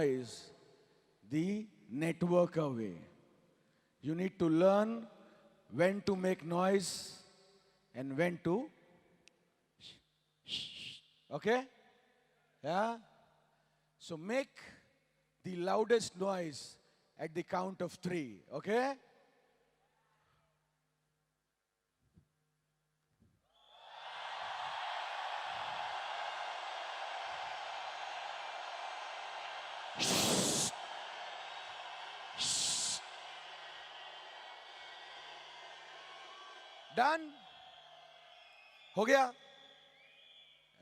noise the networker way. You need to learn when to make noise and when to okay? Yeah? So make the loudest noise at the count of 3, okay? Done? हो गया?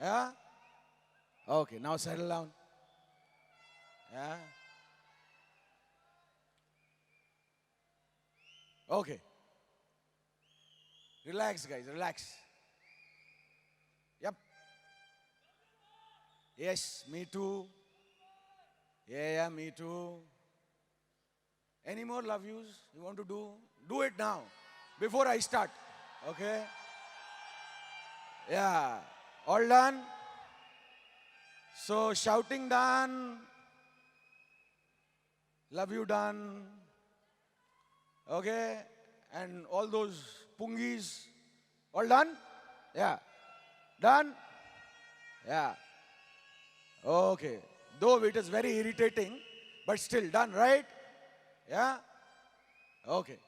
Yeah? Okay, now settle down. Yeah? Okay. Relax, guys, relax. Yep. Yes, me too. Yeah, me too. Any more love yous you want to do? Do it now, before I start. Okay? Yeah. All done? So, shouting done. Love you done. Okay? And all those pungis. All done? Yeah. Done? Yeah. Okay. Though it is very irritating, but still done, right? Yeah? Okay.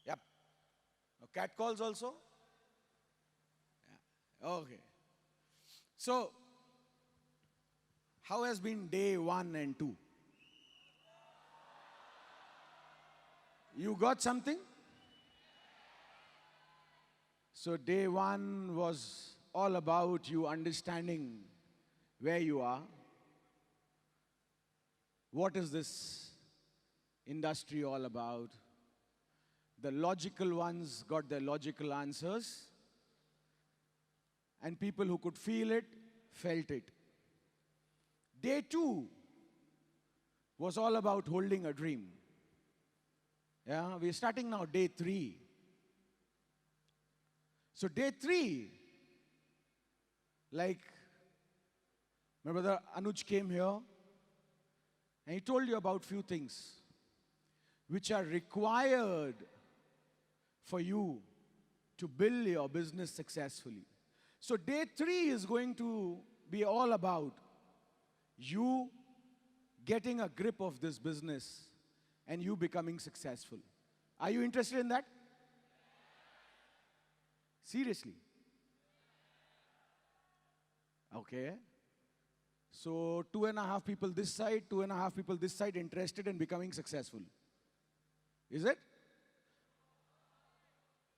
Yep. Cat calls also? Yeah. Okay. So, how has been day 1 and 2? You got something? So day 1 was all about you understanding where you are. What is this industry all about? The logical ones got their logical answers. And people who could feel it, felt it. Day 2 was all about holding a dream. Yeah, we're starting now day 3. So day 3, like, my brother Anuj came here and he told you about few things which are required for you to build your business successfully. So day 3 is going to be all about you getting a grip of this business and you becoming successful. Are you interested in that? Seriously? Okay. So 2.5 people this side, 2.5 people this side interested in becoming successful. Is it?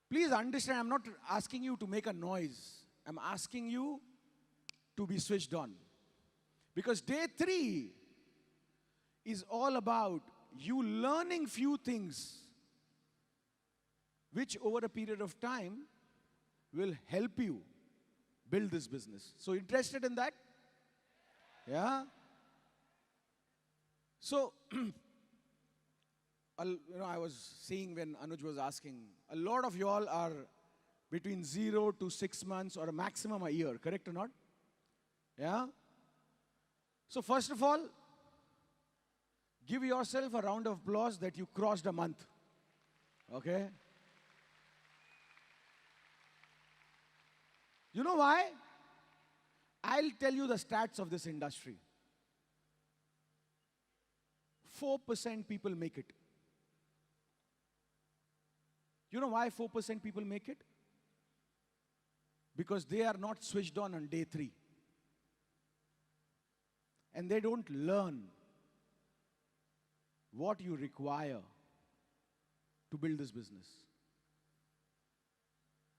Please understand, I'm not asking you to make a noise. I'm asking you to be switched on. Because day 3 is all about you learning few things which over a period of time will help you build this business. So interested in that? Yeah? So, I was seeing when Anuj was asking, a lot of you all are between 0 to 6 months or a maximum a year, correct or not? Yeah? So first of all, give yourself a round of applause that you crossed a month. Okay? You know why? I'll tell you the stats of this industry. 4% people make it. You know why 4% people make it? Because they are not switched on day 3. And they don't learn what you require to build this business.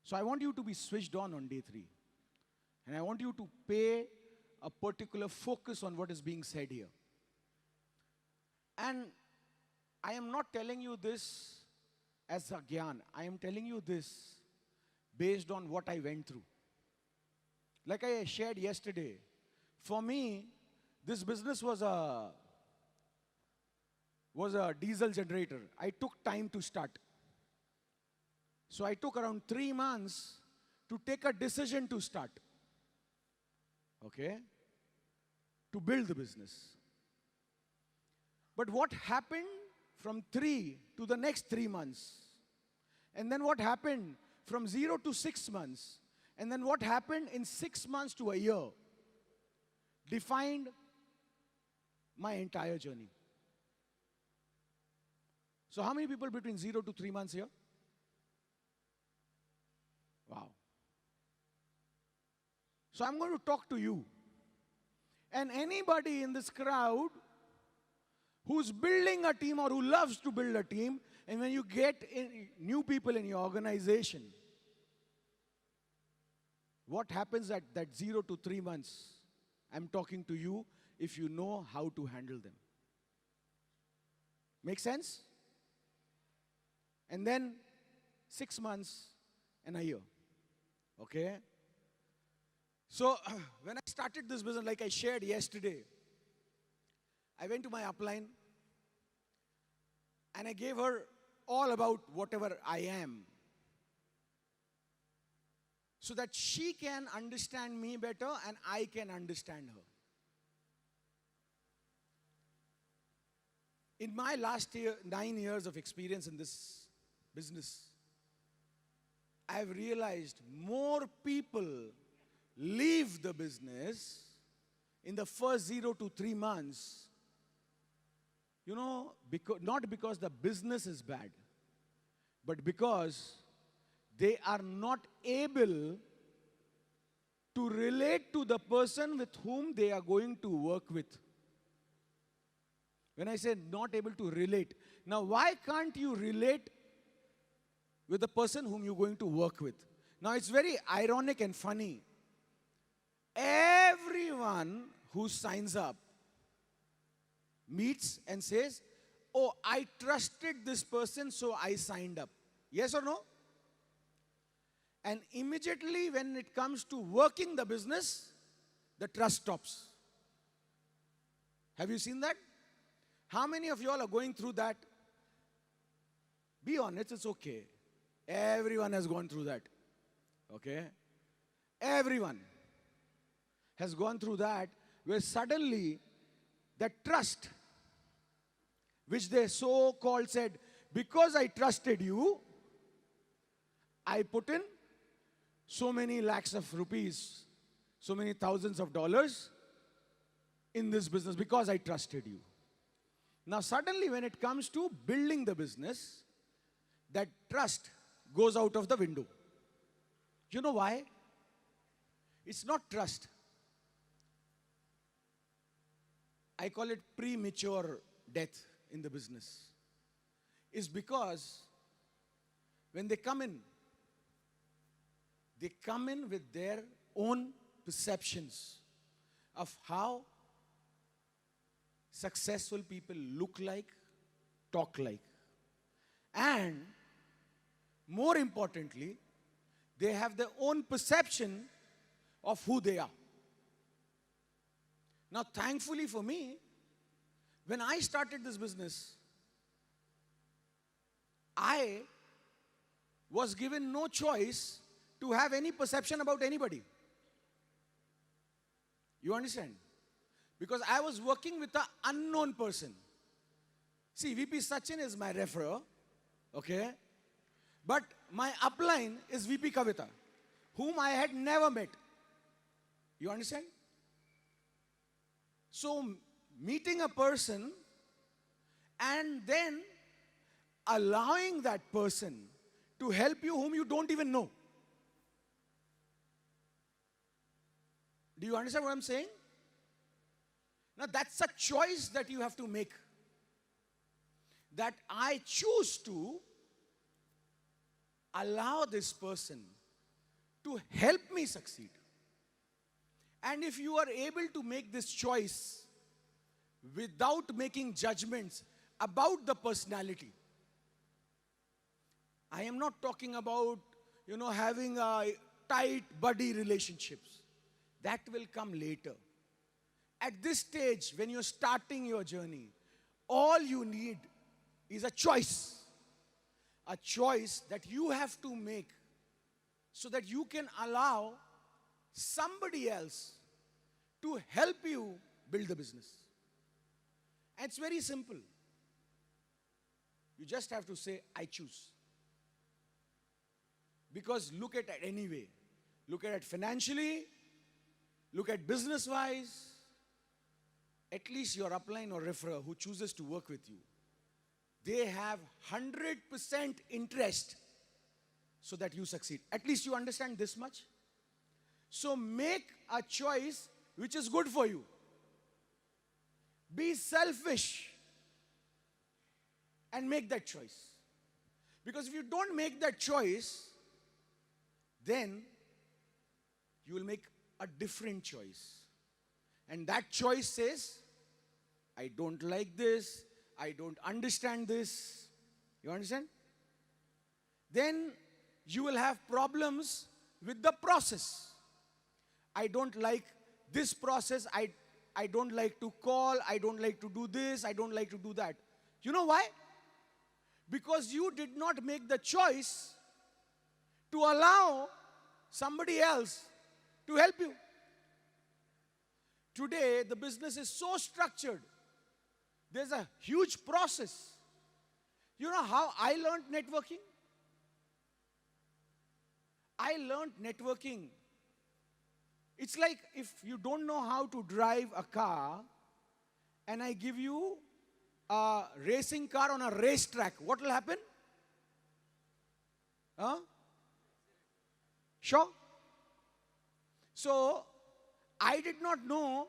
So I want you to be switched on day 3. And I want you to pay a particular focus on what is being said here. And I am not telling you this as a gyan. I am telling you this based on what I went through. Like I shared yesterday, for me, this business was a diesel generator. I took time to start. So I took around 3 months to take a decision to start. Okay? to build the business. But what happened from 3 to the next 3 months? And then what happened from 0 to 6 months? And then what happened in 6 months to a year defined my entire journey. So how many people between 0 to 3 months here? Wow. So I'm going to talk to you. And anybody in this crowd who's building a team or who loves to build a team, and when you get new people in your organization, what happens at that 0 to 3 months? I'm talking to you if you know how to handle them. Make sense? And then 6 months and a year. Okay? So when I started this business, like I shared yesterday, I went to my upline and I gave her all about whatever I am, so that she can understand me better and I can understand her. In my last 9 years of experience in this business, I have realized more people leave the business in the first 0 to 3 months, not because the business is bad, but because they are not able to relate to the person with whom they are going to work with. When I say not able to relate, now why can't you relate with the person whom you're going to work with? Now it's very ironic and funny. Everyone who signs up meets and says, oh, I trusted this person, so I signed up. Yes or no? And immediately when it comes to working the business, the trust stops. Have you seen that? How many of you all are going through that? Be honest, it's okay. Everyone has gone through that. Okay? Everyone has gone through that, where suddenly that trust, which they so-called said, because I trusted you, I put in so many lakhs of rupees, so many thousands of dollars in this business because I trusted you. Now suddenly when it comes to building the business, that trust goes out of the window. You know why? It's not trust. I call it premature death in the business. It's because when they come in with their own perceptions of how successful people look like, talk like. And more importantly, they have their own perception of who they are. Now, thankfully for me, when I started this business, I was given no choice to have any perception about anybody. You understand? Because I was working with an unknown person. See, VP Sachin is my referrer, okay? But my upline is VP Kavita, whom I had never met. You understand? So, meeting a person and then allowing that person to help you whom you don't even know. Do you understand what I'm saying? Now that's a choice that you have to make. That I choose to allow this person to help me succeed. And if you are able to make this choice without making judgments about the personality, I am not talking about, having a tight buddy relationships. That will come later. At this stage, when you're starting your journey, all you need is a choice. A choice that you have to make so that you can allow somebody else to help you build the business. And it's very simple. You just have to say, I choose. Because look at it anyway. Look at it financially. Look at business-wise. At least your upline or referrer who chooses to work with you, they have 100% interest so that you succeed. At least you understand this much. So make a choice which is good for you. Be selfish and make that choice. Because if you don't make that choice, then you will make a different choice. And that choice says, I don't like this, I don't understand this. You understand? Then you will have problems with the process. I don't like this process, I don't like to call, I don't like to do this, I don't like to do that. You know why? Because you did not make the choice to allow somebody else to help you. Today, the business is so structured. There's a huge process. You know how I learned networking? I learned networking. It's like if you don't know how to drive a car, and I give you a racing car on a racetrack, what will happen? Huh? Sure? So, I did not know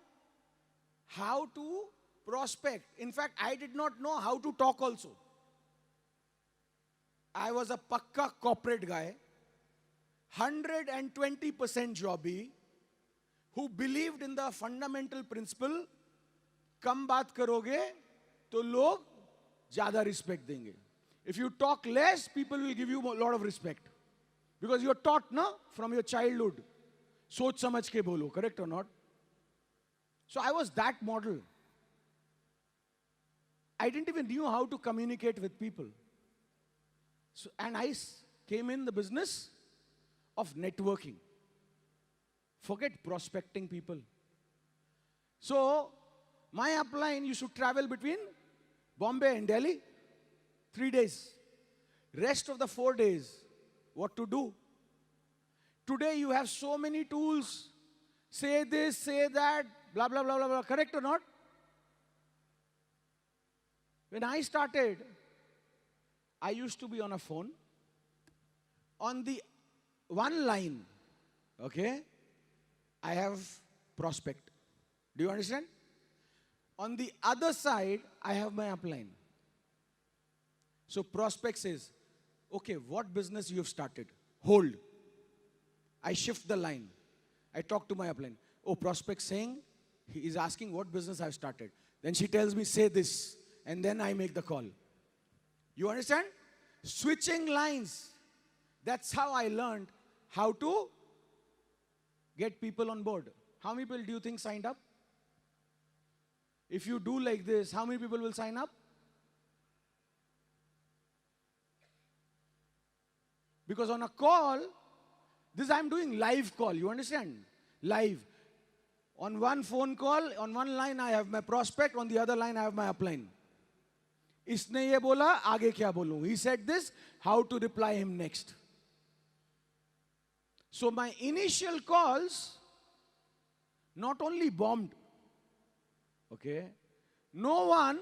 how to prospect. In fact, I did not know how to talk also. I was a pakka corporate guy, 120% jobby, who believed in the fundamental principle, kam baat karoge, to log zyada respect denge. If you talk less, people will give you a lot of respect. Because you're taught, na, from your childhood. Soch samajh ke bolo, correct or not? So I was that model. I didn't even know how to communicate with people. So, and I came in the business of networking. Forget prospecting people. So, my upline used to travel between Bombay and Delhi, 3 days. Rest of the 4 days, what to do? Today you have so many tools. Say this, say that, blah, blah, blah, blah, blah. Correct or not? When I started, I used to be on a phone. On the one line, okay, I have prospect. Do you understand? On the other side, I have my upline. So prospect says, okay, what business you have started? Hold. I shift the line. I talk to my upline. Oh, prospect saying, he is asking what business I've started. Then she tells me, say this. And then I make the call. You understand? Switching lines. That's how I learned how to get people on board. How many people do you think signed up? If you do like this, how many people will sign up? Because on a call, this I'm doing live call, you understand? Live. On one phone call, on one line I have my prospect, on the other line I have my upline. Isne ye bola, aage kya bolu? He said this, how to reply him next. So my initial calls not only bombed, okay, no one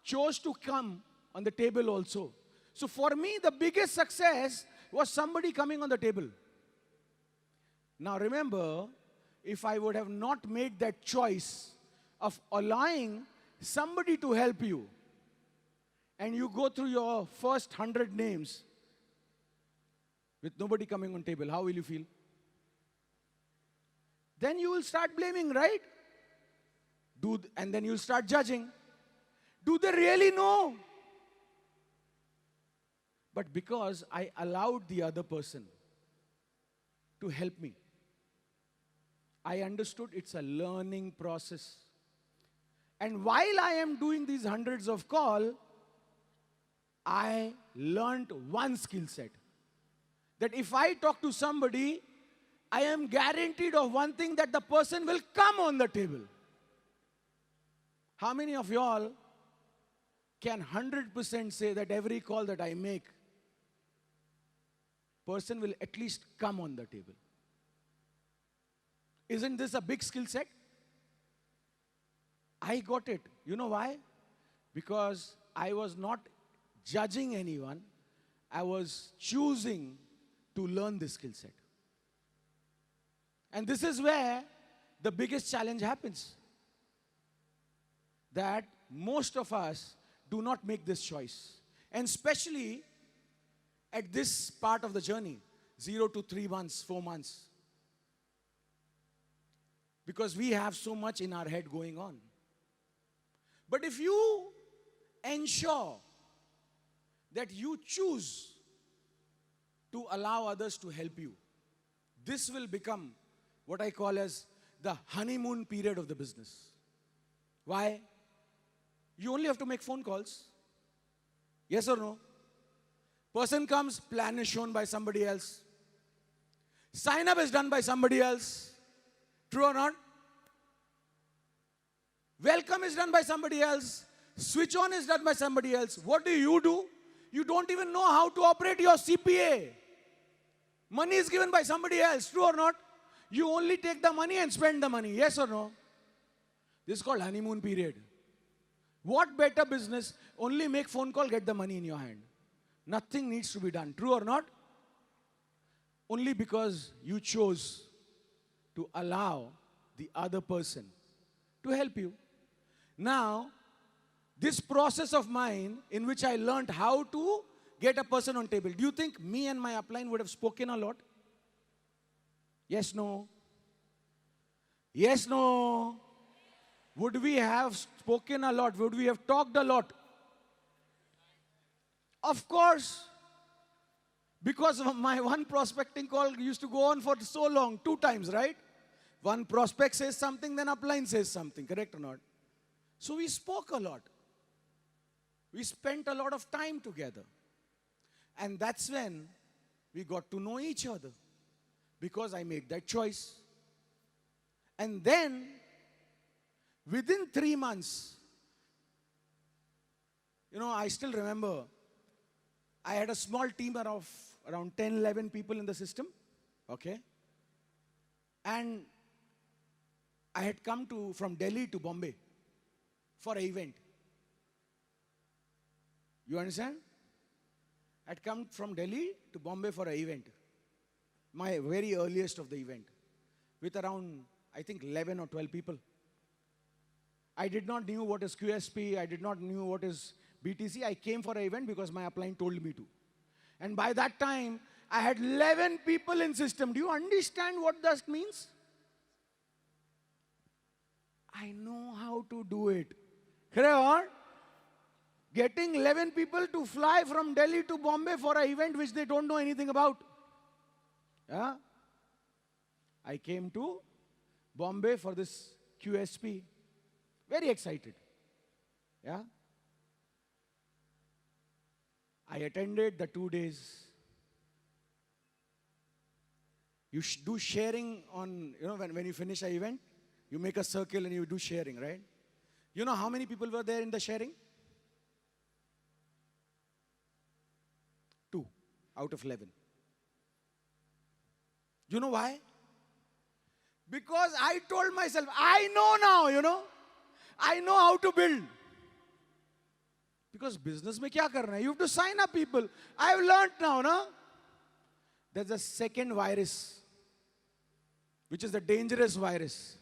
chose to come on the table also. So for me, the biggest success was somebody coming on the table. Now remember, if I would have not made that choice of allowing somebody to help you, and you go through your first 100 names with nobody coming on table, how will you feel? Then you will start blaming, right? And then you'll start judging. Do they really know? But because I allowed the other person to help me, I understood it's a learning process. And while I am doing these hundreds of calls, I learned one skill set. That if I talk to somebody, I am guaranteed of one thing, that the person will come on the table. How many of y'all can 100% say that every call that I make, person will at least come on the table? Isn't this a big skill set? I got it. You know why? Because I was not judging anyone. I was choosing to learn this skill set. And this is where the biggest challenge happens. That most of us do not make this choice. And especially at this part of the journey, 0 to 3 months, 4 months. Because we have so much in our head going on. But if you ensure that you choose to allow others to help you, this will become what I call as the honeymoon period of the business. Why? You only have to make phone calls. Yes or no? Person comes, plan is shown by somebody else. Sign up is done by somebody else. True or not? Welcome is done by somebody else. Switch on is done by somebody else. What do? You don't even know how to operate your CPA. Money is given by somebody else. True or not? You only take the money and spend the money. Yes or no? This is called honeymoon period. What better business? Only make phone call, get the money in your hand. Nothing needs to be done. True or not? Only because you chose to allow the other person to help you. Now, this process of mine in which I learned how to get a person on table, do you think me and my upline would have spoken a lot? Yes, no? Yes, no? Would we have spoken a lot? Would we have talked a lot? Of course. Because my one prospecting call used to go on for so long, 2 times, right? One prospect says something, then upline says something, correct or not? So we spoke a lot. We spent a lot of time together. And that's when we got to know each other. Because I made that choice. And then, within 3 months, I still remember, I had a small team of around 10, 11 people in the system. Okay? And I had come from Delhi to Bombay for an event. You understand? I had come from Delhi to Bombay for an event. My very earliest of the event. With around, I think, 11 or 12 people. I did not know what is QSP. I did not know what is BTC. I came for an event because my upline told me to. And by that time, I had 11 people in system. Do you understand what that means? I know how to do it. Correct? Getting 11 people to fly from Delhi to Bombay for an event which they don't know anything about. Yeah? I came to Bombay for this QSP. Very excited. Yeah? I attended the 2 days. You do sharing on, when you finish an event, you make a circle and you do sharing, right? You know how many people were there in the sharing? 2 out of 11. You know why? Because I told myself, I know now, I know how to build. Because business mein kya karna hai? You have to sign up people. I've learned now, no? There's a second virus, which is the dangerous virus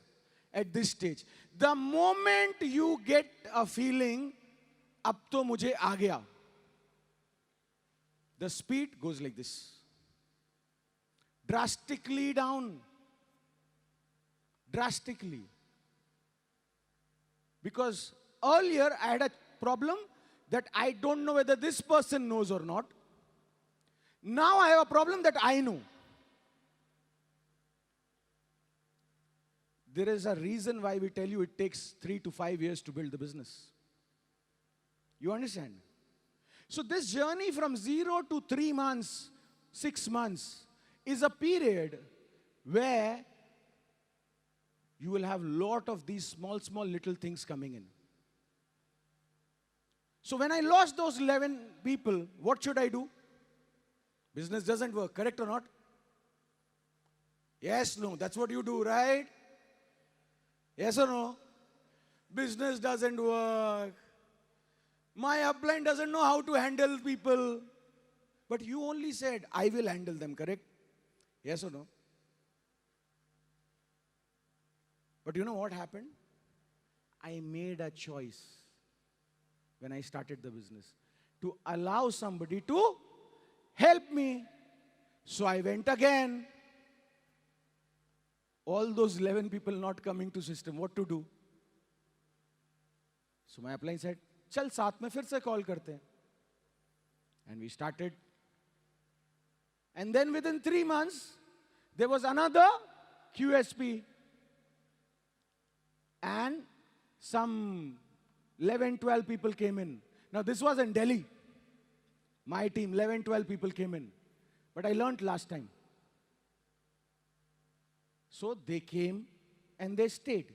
at this stage. The moment you get a feeling, ab to mujhe aa gaya, the speed goes like this. Drastically down. Drastically. Because earlier I had a problem that I don't know whether this person knows or not. Now I have a problem that I know. There is a reason why we tell you it takes 3 to 5 years to build the business. You understand? So this journey from 0 to 3 months, 6 months is a period where you will have lot of these small little things coming in. So when I lost those 11 people, what should I do? Business doesn't work, correct or not? Yes, no, that's what you do, right? Yes or no? Business doesn't work. My upline doesn't know how to handle people. But you only said, I will handle them, correct? Yes or no? But you know what happened? I made a choice when I started the business to allow somebody to help me. So I went again. All those 11 people not coming to system, what to do? So my upline said, चल साथ में फिर से call करते हैं. And we started. And then within 3 months, there was another QSP. And some 11, 12 people came in. Now this was in Delhi. My team, 11, 12 people came in. But I learned last time. So they came and they stayed.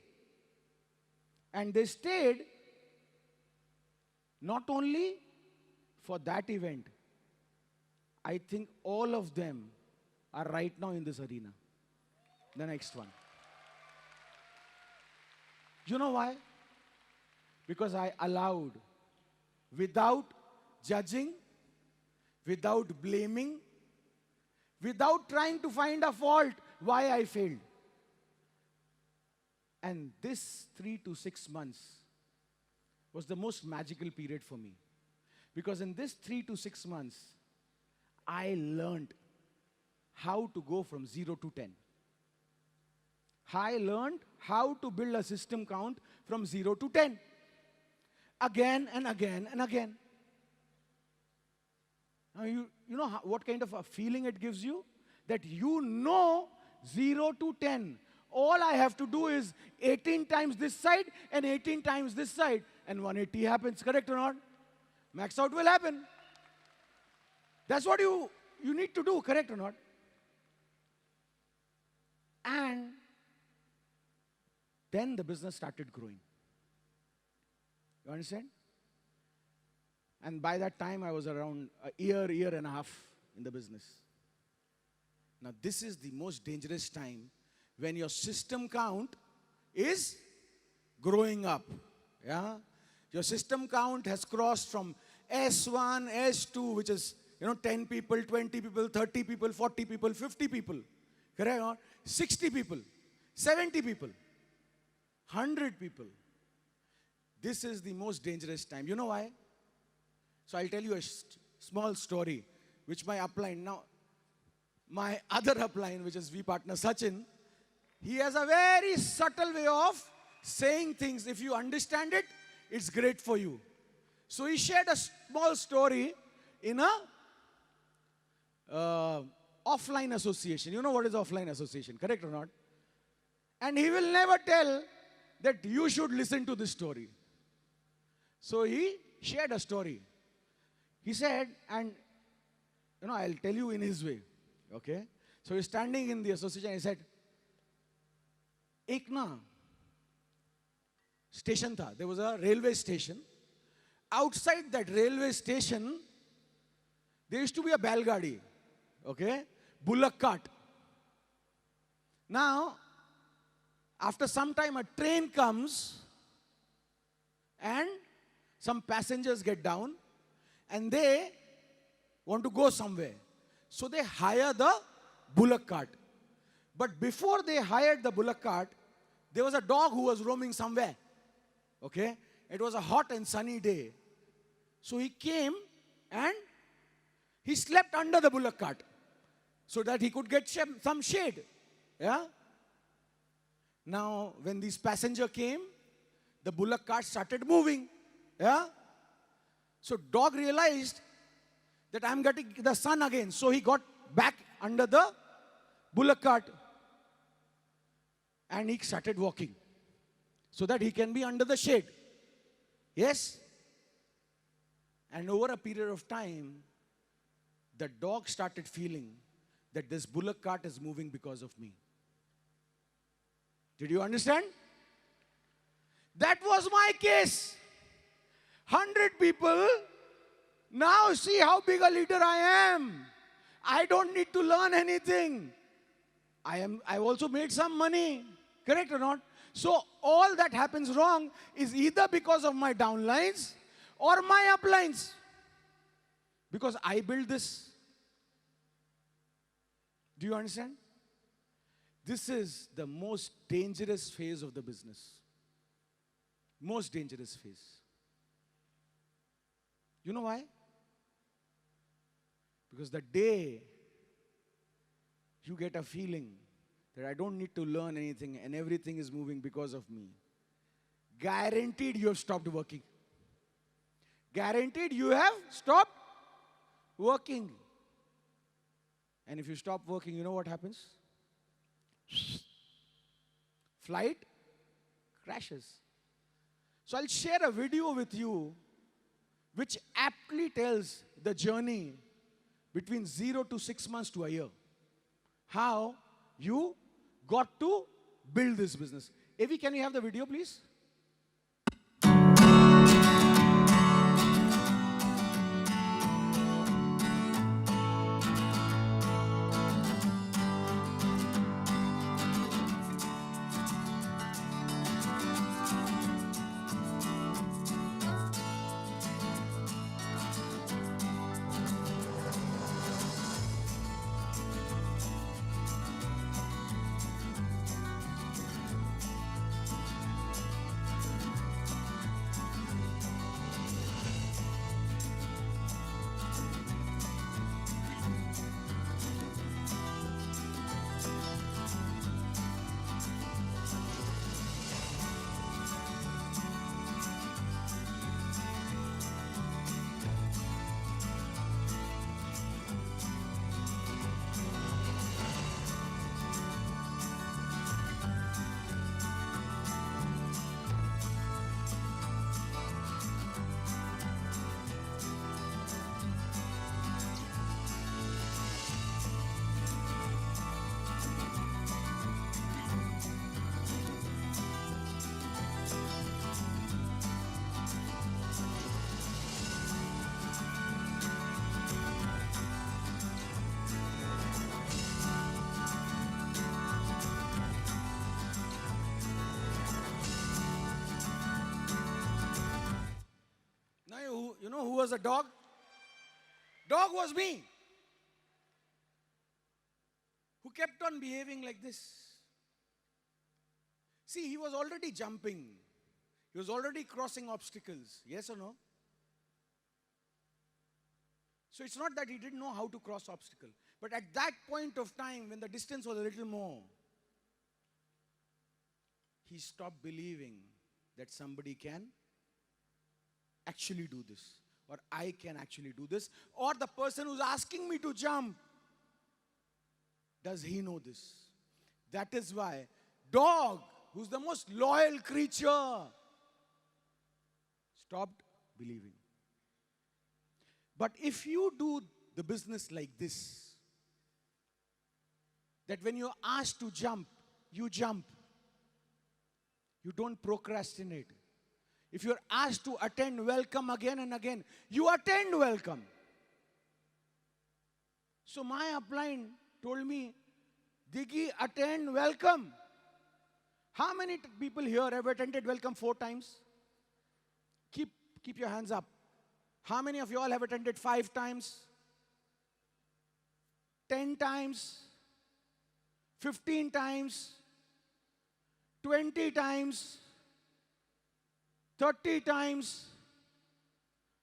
And they stayed not only for that event. I think all of them are right now in this arena. The next one. You know why? Because I allowed, without judging, without blaming, without trying to find a fault, why I failed. And this 3 to 6 months was the most magical period for me. Because in this 3 to 6 months, I learned how to go from 0 to 10. I learned how to build a system count from 0 to 10. Again and again and again. Now you know what kind of a feeling it gives you? That you know 0 to 10. All I have to do is 18 times this side and 18 times this side. And 180 happens, correct or not? Max out will happen. That's what you need to do, correct or not? And then the business started growing. You understand? And by that time, I was around a year and a half in the business. Now, this is the most dangerous time when your system count is growing up. Yeah? Your system count has crossed from S1, S2, which is 10 people, 20 people, 30 people, 40 people, 50 people. Correct? Or 60 people, 70 people, 100 people. This is the most dangerous time. You know why? So I'll tell you a small story, which my upline, now my other upline, which is V partner Sachin, he has a very subtle way of saying things. If you understand it, it's great for you. So he shared a small story in a offline association. You know what is offline association, correct or not? And he will never tell that you should listen to this story. So he shared a story. He said, and I'll tell you in his way, okay? So he's standing in the association, he said, एक ना station था, there was a railway station. Outside that railway station, there used to be a बैलगाड़ी, okay? Bullock cart. Now, after some time, a train comes and some passengers get down and they want to go somewhere. So they hire the bullock cart. But before they hired the bullock cart, there was a dog who was roaming somewhere. Okay? It was a hot and sunny day. So he came and he slept under the bullock cart so that he could get some shade. Yeah? Now, when these passengers came, the bullock cart started moving. Yeah? So dog realized that I'm getting the sun again. So he got back under the bullock cart. And he started walking so that he can be under the shade. Yes? And over a period of time, the dog started feeling that this bullock cart is moving because of me. Did you understand? That was my case. 100 people. Now see how big a leader I am. I don't need to learn anything. I also made some money. Correct or not? So all that happens wrong is either because of my downlines or my uplines. Because I built this. Do you understand? This is the most dangerous phase of the business. Most dangerous phase. You know why? Because the day you get a feeling that I don't need to learn anything and everything is moving because of me, guaranteed you have stopped working. Guaranteed you have stopped working. And if you stop working, you know what happens? Flight crashes. So I'll share a video with you which aptly tells the journey between 0 to 6 months to a year. How you got to build this business. AV, can we have the video, please? You know who was a dog? Dog was me. Who kept on behaving like this. See, he was already jumping. He was already crossing obstacles. Yes or no? So it's not that he didn't know how to cross obstacle. But at that point of time, when the distance was a little more, he stopped believing that somebody can actually do this, or I can actually do this, or the person who's asking me to jump, does he know this? That is why dog, who's the most loyal creature, stopped believing. But if you do the business like this, that when you're asked to jump, you jump. You don't procrastinate. If you're asked to attend welcome again and again, you attend welcome. So my upline told me, Diggy, attend welcome. How many people here have attended welcome 4 times? Keep your hands up. How many of you all have attended 5 times? 10 times? 15 times? 20 times? 30 times,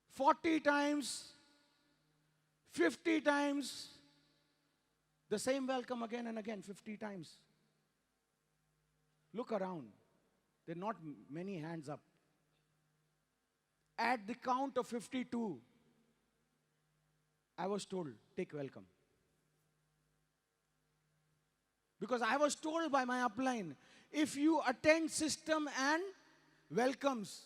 40 times, 50 times, the same welcome again and again, 50 times. Look around. There are not many hands up. At the count of 52, I was told, take welcome. Because I was told by my upline, if you attend system and welcomes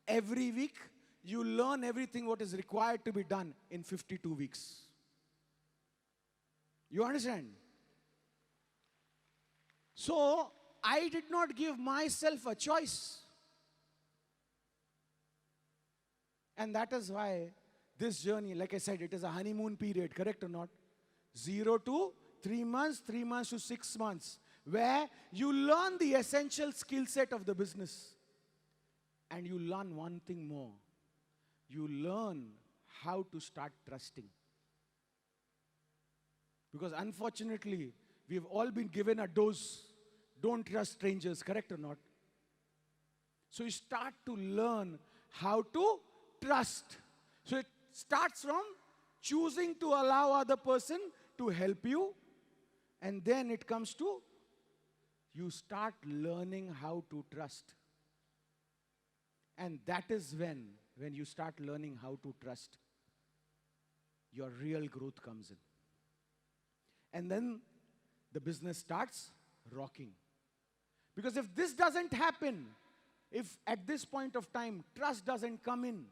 every week, you learn everything what is required to be done in 52 weeks. You understand? So, I did not give myself a choice. And that is why this journey, like I said, it is a honeymoon period, correct or not? 0 to 3 months, 3 months to 6 months, where you learn the essential skill set of the business. And you learn one thing more. You learn how to start trusting. Because unfortunately, we've all been given a dose. Don't trust strangers, correct or not? So you start to learn how to trust. So it starts from choosing to allow other person to help you. And then it comes to you start learning how to trust. And that is when you start learning how to trust, your real growth comes in. And then the business starts rocking. Because if this doesn't happen, if at this point of time trust doesn't come in,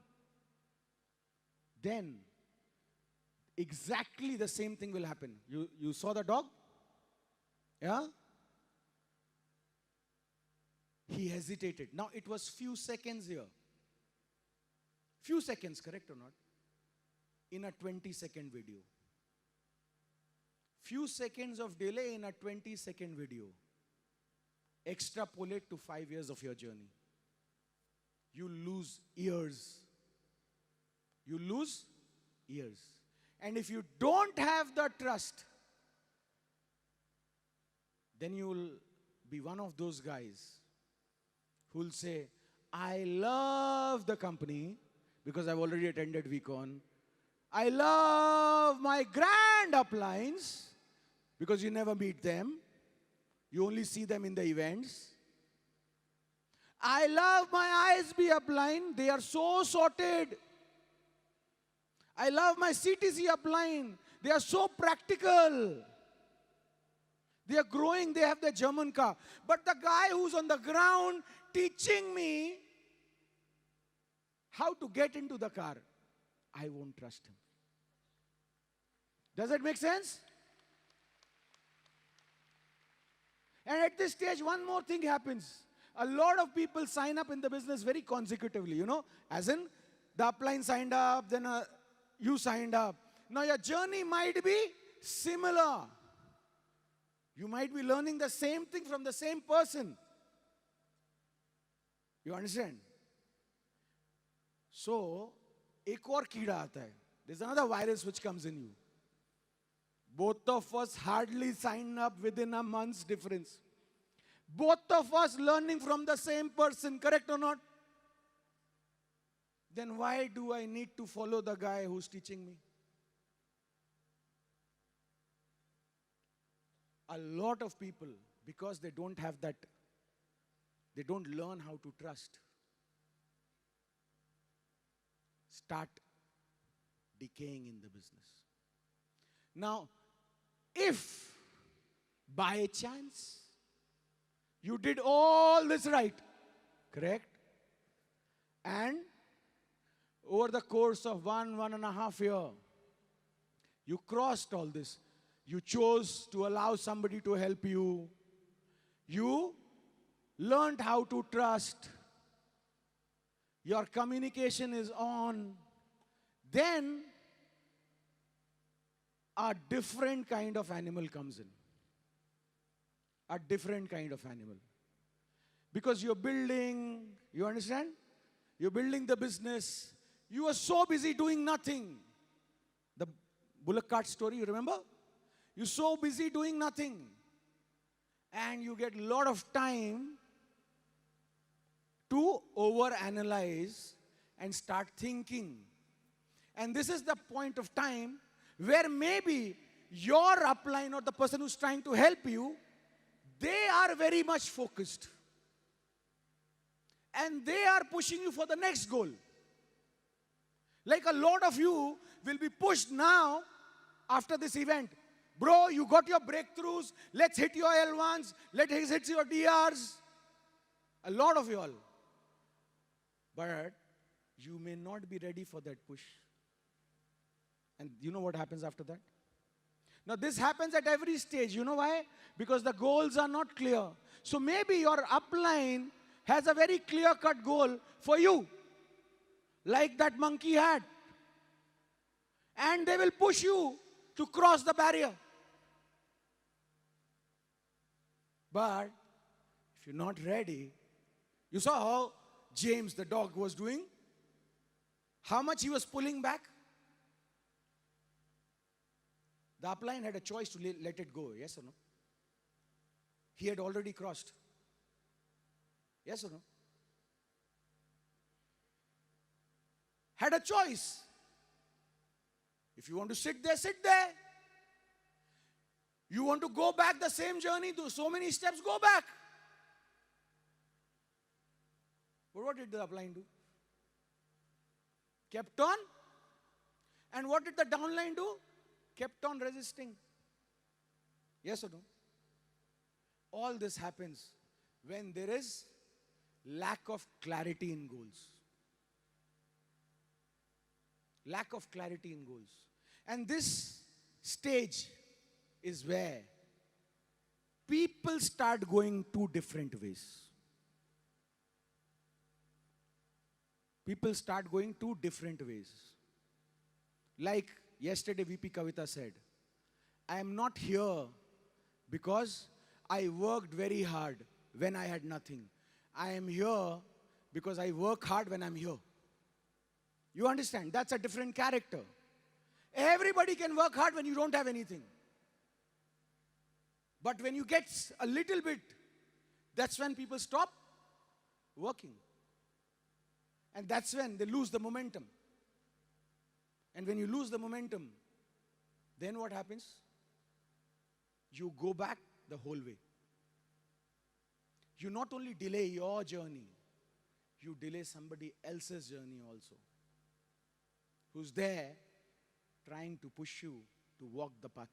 then exactly the same thing will happen. You saw the dog? Yeah? He hesitated. Now it was few seconds here. Few seconds, correct or not? In a 20-second video. Few seconds of delay in a 20-second video. Extrapolate to 5 years of your journey. You lose years. You lose years. And if you don't have the trust, then you will be one of those guys who will say, I love the company because I've already attended VCon. I love my grand uplines because you never meet them. You only see them in the events. I love my ISB upline. They are so sorted. I love my CTC upline. They are so practical. They are growing. They have the German car. But the guy who's on the ground teaching me how to get into the car, I won't trust him. Does that make sense? And at this stage, one more thing happens. A lot of people sign up in the business very consecutively, you know, as in the upline signed up, then you signed up. Now your journey might be similar. You might be learning the same thing from the same person. You understand? So, एक और कीड़ा आता है. There's another virus which comes in you. Both of us hardly sign up within a month's difference. Both of us learning from the same person, correct or not? Then why do I need to follow the guy who's teaching me? A lot of people, because they don't have that, they don't learn how to trust, start decaying in the business. Now, if by chance you did all this right, correct? And over the course of 1.5 years, you crossed all this. You chose to allow somebody to help you. You learned how to trust. Your communication is on. Then a different kind of animal comes in. A different kind of animal. Because you're building, you understand? You're building the business. You are so busy doing nothing. The bullock cart story, you remember? You're so busy doing nothing. And you get a lot of time to overanalyze and start thinking. And this is the point of time where maybe your upline or the person who's trying to help you, they are very much focused. And they are pushing you for the next goal. Like a lot of you will be pushed now after this event. Bro, you got your breakthroughs. Let's hit your L1s. Let's hit your DRs. A lot of you all. But you may not be ready for that push. And you know what happens after that? Now this happens at every stage. You know why? Because the goals are not clear. So maybe your upline has a very clear-cut goal for you. like that monkey had. And they will push you to cross the barrier. But if you're not ready, you saw how James, the dog, was doing? How much he was pulling back? The upline had a choice to let it go, yes or no? He had already crossed. Yes or no? Had a choice. If you want to sit there, sit there. You want to go back the same journey, do so many steps, go back. But what did the upline do? Kept on. And what did the downline do? Kept on resisting. Yes or no? All this happens when there is lack of clarity in goals. Lack of clarity in goals. And this stage is where people start going two different ways. People start going two different ways. Like yesterday VP Kavita said, I am not here because I worked very hard when I had nothing. I am here because I work hard when I'm here. You understand? That's a different character. Everybody can work hard when you don't have anything. But when you get a little bit, that's when people stop working. And that's when they lose the momentum. And when you lose the momentum, then what happens? You go back the whole way. You not only delay your journey, you delay somebody else's journey also, who's there trying to push you to walk the path.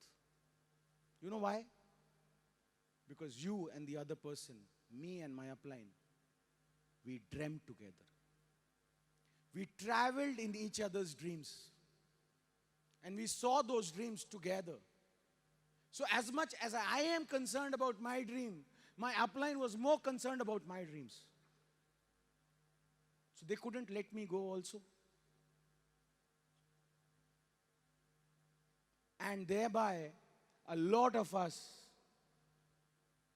You know why? Because you and the other person, me and my upline, we dreamt together. We traveled in each other's dreams. And we saw those dreams together. So as much as I am concerned about my dream, my upline was more concerned about my dreams. So they couldn't let me go also. And thereby, a lot of us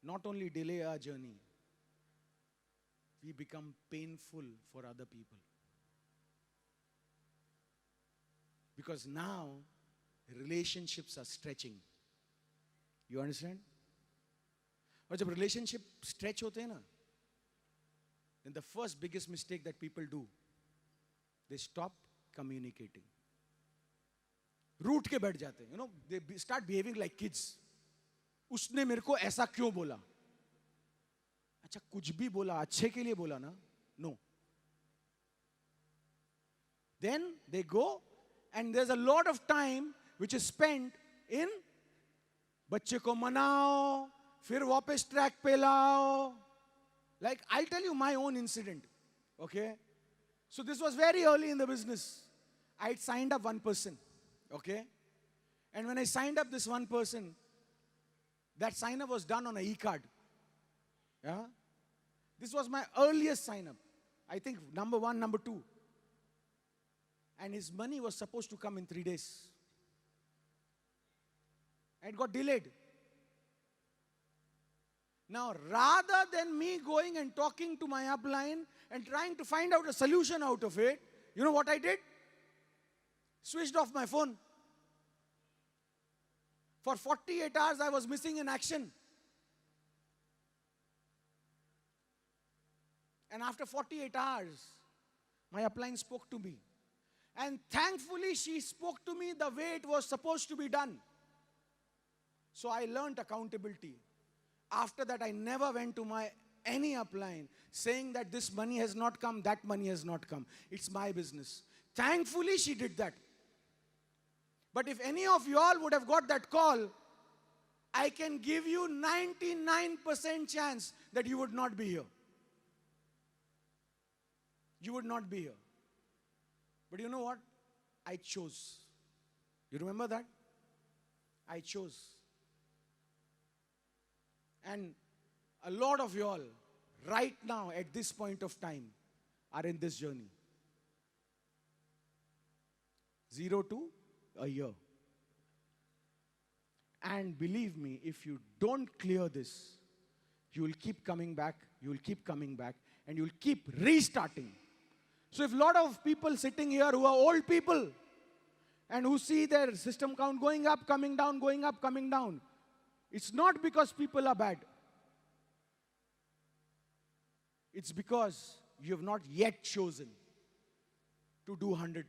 not only delay our journey, we become painful for other people. Because now, relationships are stretching. You understand? और जब relationship stretch होते हैं ना, then the first biggest mistake that people do, they stop communicating. रूठ के बैठ जाते हैं. You know, they start behaving like kids. उसने मेरे को ऐसा क्यों बोला? अच्छा कुछ भी बोला, अच्छे के लिए बोला ना? No. Then they go and there's a lot of time which is spent in बच्चे को मनाओ, फिर वापस ट्रैक पे लाओ. Like I'll tell you my own incident. Okay? So this was very early in the business. I'd signed up one person. Okay? And when I signed up this one person, that sign up was done on an e-card. Yeah? This was my earliest sign up. I think number 1, number 2. And his money was supposed to come in 3 days. And it got delayed. Now, rather than me going and talking to my upline and trying to find out a solution out of it, you know what I did? Switched off my phone. For 48 hours, I was missing in action. And after 48 hours, my upline spoke to me. And thankfully, she spoke to me the way it was supposed to be done. So I learned accountability. After that, I never went to any upline saying that this money has not come, that money has not come. It's my business. Thankfully, she did that. But if any of you all would have got that call, I can give you 99% chance that you would not be here. You would not be here. But you know what? I chose. You remember that? I chose. And a lot of you all, right now, at this point of time, are in this journey. 0 to a year. And believe me, if you don't clear this, you will keep coming back, you will keep coming back, and you will keep restarting. So if a lot of people sitting here who are old people and who see their system count going up, coming down, going up, coming down, it's not because people are bad. It's because you have not yet chosen to do 100%.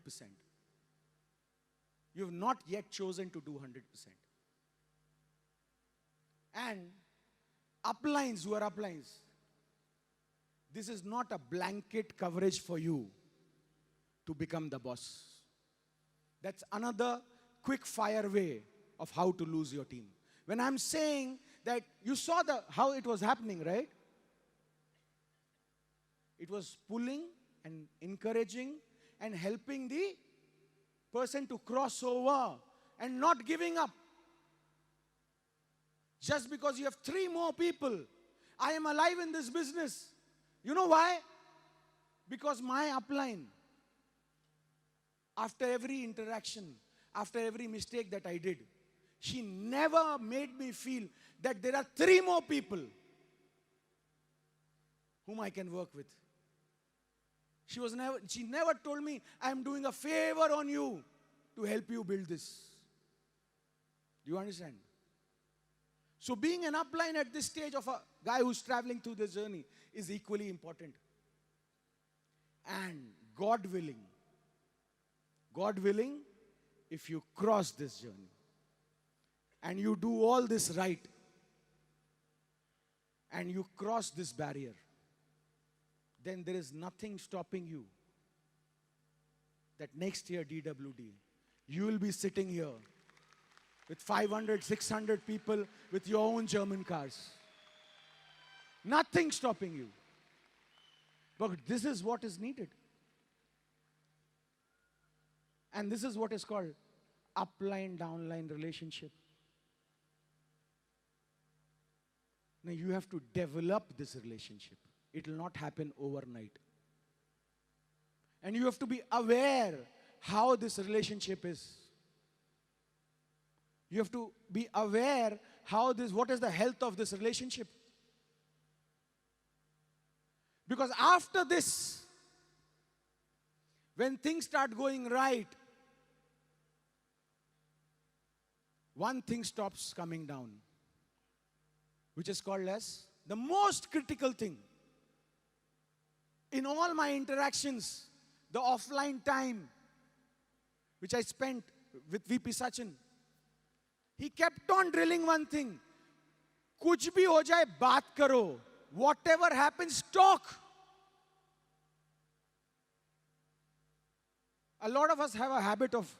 You have not yet chosen to do 100%. And uplines who are uplines, this is not a blanket coverage for you to become the boss. That's another quick fire way of how to lose your team. When I'm saying that, you saw how it was happening, right? It was pulling and encouraging and helping the person to cross over and not giving up. Just because you have 3 more people, I am alive in this business. You know why? Because my upline, after every interaction, after every mistake that I did, she never made me feel that there are 3 more people whom I can work with. She never told me, I am doing a favor on you to help you build this. Do you understand? So being an upline at this stage of a guy who's traveling through this journey is equally important. And God willing, if you cross this journey and you do all this right and you cross this barrier, then there is nothing stopping you that next year DWD, you will be sitting here with 500, 600 people with your own German cars. Nothing stopping you. But this is what is needed. And this is what is called upline, downline relationship. Now you have to develop this relationship. It will not happen overnight. And you have to be aware how this relationship is. You have to be aware what is the health of this relationship. Because after this, when things start going right, one thing stops coming down, which is called as the most critical thing. In all my interactions, the offline time, which I spent with VP Sachin, he kept on drilling one thing. Kuch bhi ho jaye, baat karo. Whatever happens, talk. A lot of us have a habit of,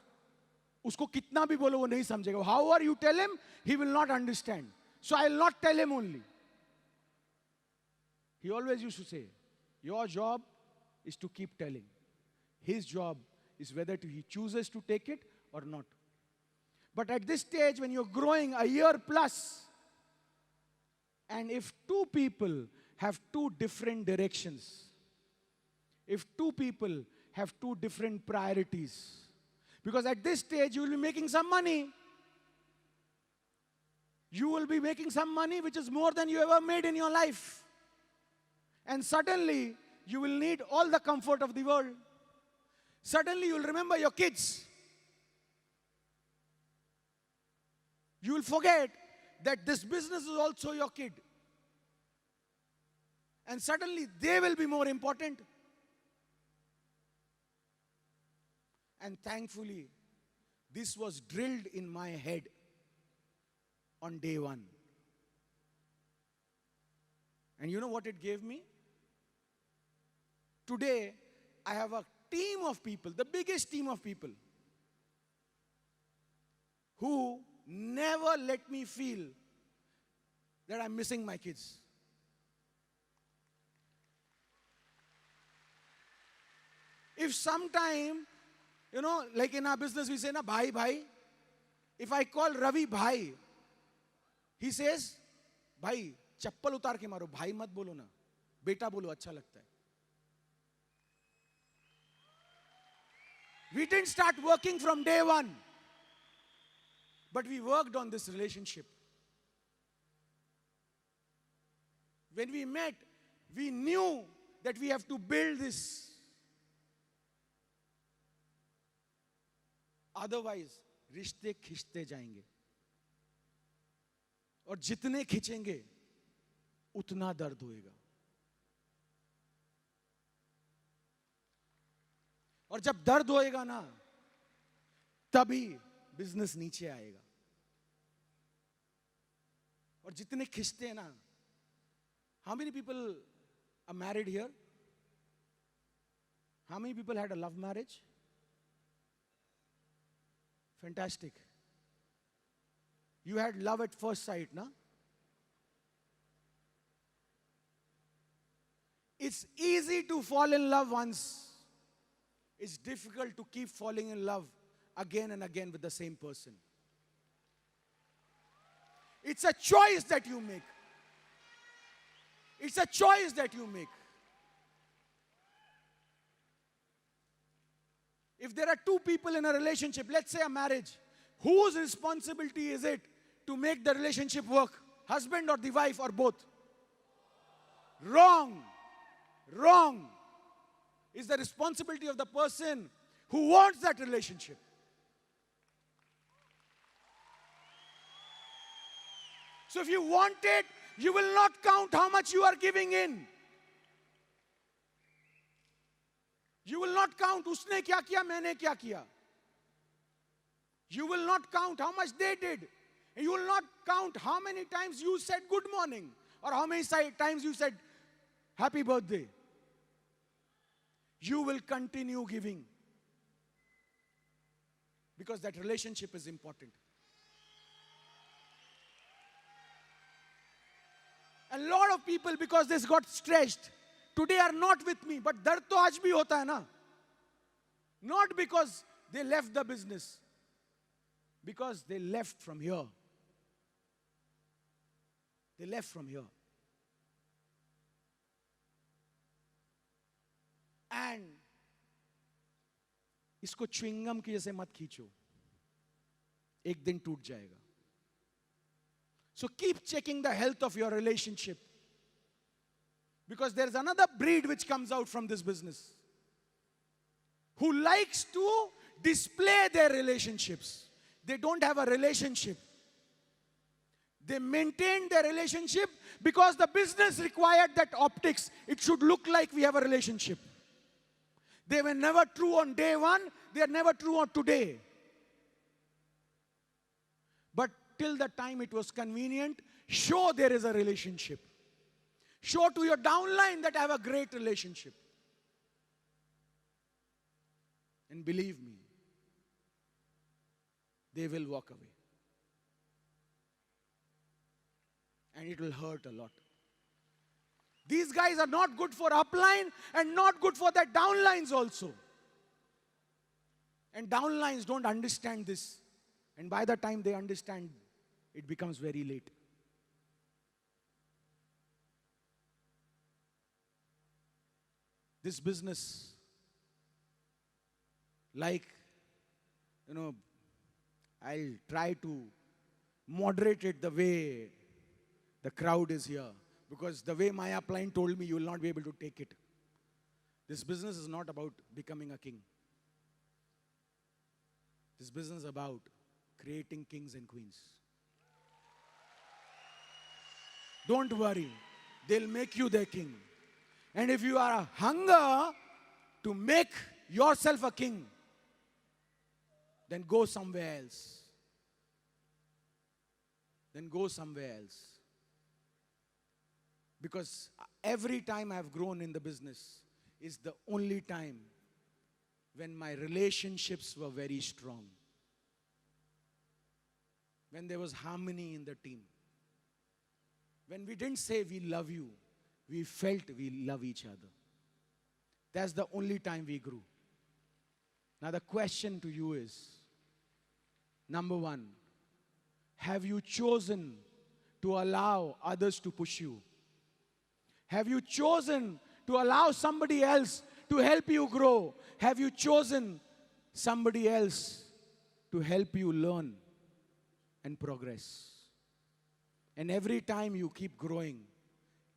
usko kitna bhi bolo, wo nahi samjhega. However you tell him, he will not understand. So I will not tell him only. He always used to say, your job is to keep telling. His job is whether he chooses to take it or not. But at this stage, when you're growing a year plus, and if 2 people have 2 different directions, if 2 people have 2 different priorities, because at this stage you will be making some money. You will be making some money which is more than you ever made in your life. And suddenly, you will need all the comfort of the world. Suddenly, you will remember your kids. You will forget that this business is also your kid. And suddenly, they will be more important. And thankfully, this was drilled in my head on day 1. And you know what it gave me? Today, I have a team of people, the biggest team of people, who never let me feel that I'm missing my kids. If sometime, like in our business we say, na, bhai, bhai. If I call Ravi bhai, he says, bhai, chappal utar ke maro, bhai mat bolo na. Beta bolo, acha lagta hai. We didn't start working from day one. But we worked on this relationship. When we met, we knew that we have to build this. Otherwise, रिश्ते खिंचते जाएंगे. और जितने खिंचेंगे, उतना दर्द होएगा. और जब दर्द होएगा ना, तभी बिजनेस नीचे आएगा. और जितने खिंचते हैं ना, how many people are married here? How many people had a love marriage? Fantastic. You had love at first sight, na? It's easy to fall in love once. It's difficult to keep falling in love again and again with the same person. It's a choice that you make. It's a choice that you make. If there are two people in a relationship, let's say a marriage, whose responsibility is it to make the relationship work? Husband or the wife or both? Wrong. Wrong. It's the responsibility of the person who wants that relationship. So if you want it, you will not count how much you are giving in. You will not count usne kya kiya, maine kya kiya. You will not count how much they did. You will not count how many times you said good morning or how many times you said happy birthday. You will continue giving because that relationship is important. A lot of people, because this got stretched, today are not with me. But dard to aaj bhi hota hai na. Not because they left the business. Because they left from here. They left from here. And इसको chewing gum की जैसे मत खींचो. एक दिन टूट जाएगा. So keep checking the health of your relationship. Because there's another breed which comes out from this business. Who likes to display their relationships. They don't have a relationship. They maintain their relationship because the business required that optics. It should look like we have a relationship. They were never true on day one. They are never true on today. But till the time it was convenient, show there is a relationship. Show to your downline that I have a great relationship. And believe me, they will walk away. And it will hurt a lot. These guys are not good for upline and not good for their downlines also. And downlines don't understand this. And by the time they understand, it becomes very late. This business, like, I'll try to moderate it the way the crowd is here. Because the way my upline told me, you will not be able to take it. This business is not about becoming a king. This business is about creating kings and queens. Don't worry. They'll make you their king. And if you are a hunger to make yourself a king, then go somewhere else. Then go somewhere else. Because every time I've grown in the business is the only time when my relationships were very strong. When there was harmony in the team. When we didn't say we love you, we felt we love each other. That's the only time we grew. Now the question to you is, number one, have you chosen to allow others to push you? Have you chosen to allow somebody else to help you grow? Have you chosen somebody else to help you learn and progress. And every time you keep growing,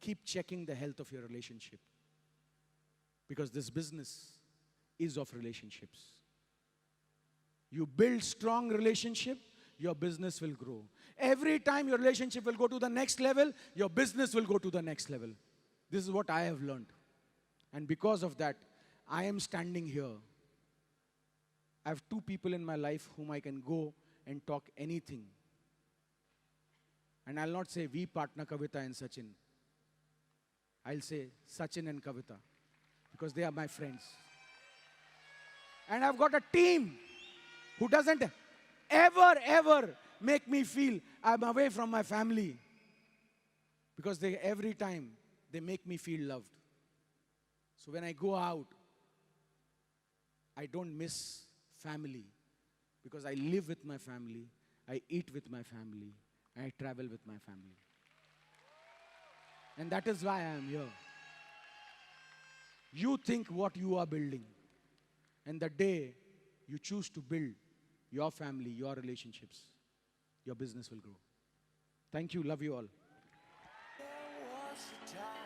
keep checking the health of your relationship. Because this business is of relationships. You build strong relationship, your business will grow. Every time your relationship will go to the next level, your business will go to the next level. This is what I have learned. And because of that, I am standing here. I have two people in my life whom I can go and talk anything. And I'll not say we partner Kavita and Sachin. I'll say Sachin and Kavita, because they are my friends. And I've got a team who doesn't ever make me feel I'm away from my family. Because every time they make me feel loved. So when I go out, I don't miss family. Because I live with my family, I eat with my family, I travel with my family. And that is why I am here. You think what you are building. And the day you choose to build your family, your relationships, your business will grow. Thank you. Love you all. There was a time